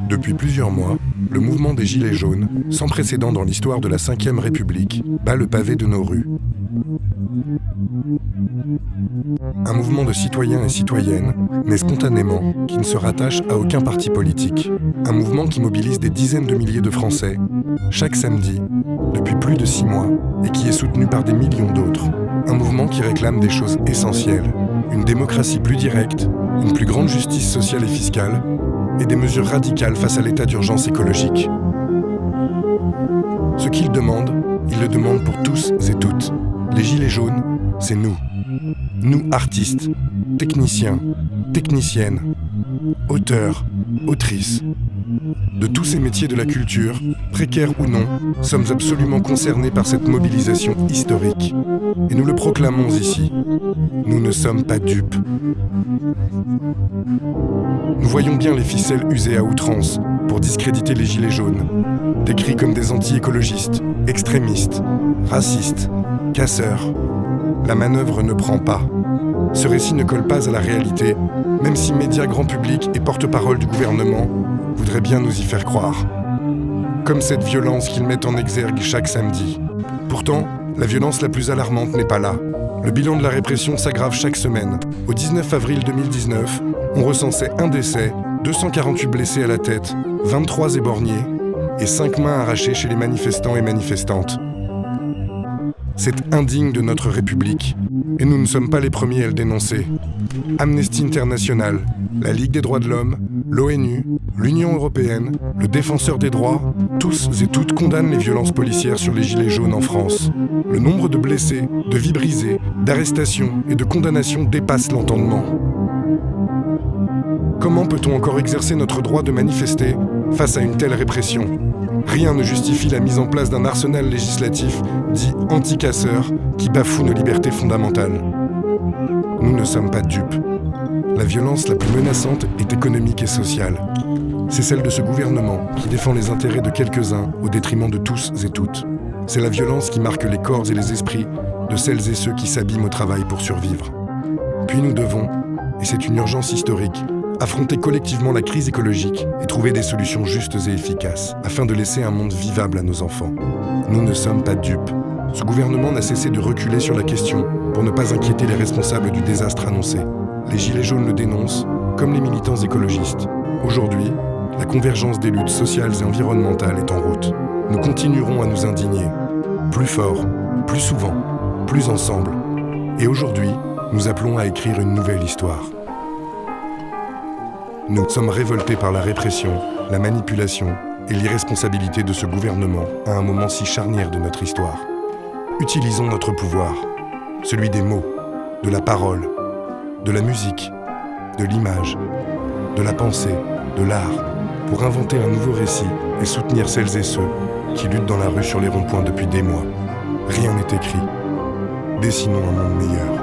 Depuis plusieurs mois, le mouvement des Gilets jaunes, sans précédent dans l'histoire de la Ve République, bat le pavé de nos rues. Un mouvement de citoyens et citoyennes, né spontanément, qui ne se rattache à aucun parti politique. Un mouvement qui mobilise des dizaines de milliers de Français, chaque samedi, depuis plus de 6 mois, et qui est soutenu par des millions d'autres. Un mouvement qui réclame des choses essentielles, une démocratie plus directe, une plus grande justice sociale et fiscale, et des mesures radicales face à l'état d'urgence écologique. Ce qu'ils demandent, ils le demandent pour tous et toutes. Les Gilets jaunes, c'est nous. Nous, artistes, techniciens, techniciennes, auteurs, autrices. De tous ces métiers de la culture, précaires ou non, sommes absolument concernés par cette mobilisation historique. Et nous le proclamons ici. Nous ne sommes pas dupes. Nous voyons bien les ficelles usées à outrance pour discréditer les Gilets jaunes, décrits comme des anti-écologistes, extrémistes, racistes, casseurs. La manœuvre ne prend pas. Ce récit ne colle pas à la réalité, même si médias grand public et porte-parole du gouvernement voudraient bien nous y faire croire. Comme cette violence qu'ils mettent en exergue chaque samedi. Pourtant, la violence la plus alarmante n'est pas là. Le bilan de la répression s'aggrave chaque semaine. Au 19 avril 2019, on recensait 1 décès, 248 blessés à la tête, 23 éborgnés et 5 mains arrachées chez les manifestants et manifestantes. C'est indigne de notre République. Et nous ne sommes pas les premiers à le dénoncer. Amnesty International, la Ligue des droits de l'homme, l'ONU, l'Union européenne, le Défenseur des droits, tous et toutes condamnent les violences policières sur les Gilets jaunes en France. Le nombre de blessés, de vies brisées, d'arrestations et de condamnations dépasse l'entendement. Comment peut-on encore exercer notre droit de manifester face à une telle répression ? Rien ne justifie la mise en place d'un arsenal législatif dit anti-casseur qui bafoue nos libertés fondamentales. Nous ne sommes pas dupes. La violence la plus menaçante est économique et sociale. C'est celle de ce gouvernement qui défend les intérêts de quelques-uns au détriment de tous et toutes. C'est la violence qui marque les corps et les esprits de celles et ceux qui s'abîment au travail pour survivre. Puis nous devons, et c'est une urgence historique, affronter collectivement la crise écologique et trouver des solutions justes et efficaces, afin de laisser un monde vivable à nos enfants. Nous ne sommes pas dupes. Ce gouvernement n'a cessé de reculer sur la question pour ne pas inquiéter les responsables du désastre annoncé. Les Gilets jaunes le dénoncent, comme les militants écologistes. Aujourd'hui, la convergence des luttes sociales et environnementales est en route. Nous continuerons à nous indigner, plus fort, plus souvent, plus ensemble. Et aujourd'hui, nous appelons à écrire une nouvelle histoire. Nous sommes révoltés par la répression, la manipulation et l'irresponsabilité de ce gouvernement à un moment si charnière de notre histoire. Utilisons notre pouvoir, celui des mots, de la parole, de la musique, de l'image, de la pensée, de l'art, pour inventer un nouveau récit et soutenir celles et ceux qui luttent dans la rue sur les ronds-points depuis des mois. Rien n'est écrit. Dessinons un monde meilleur.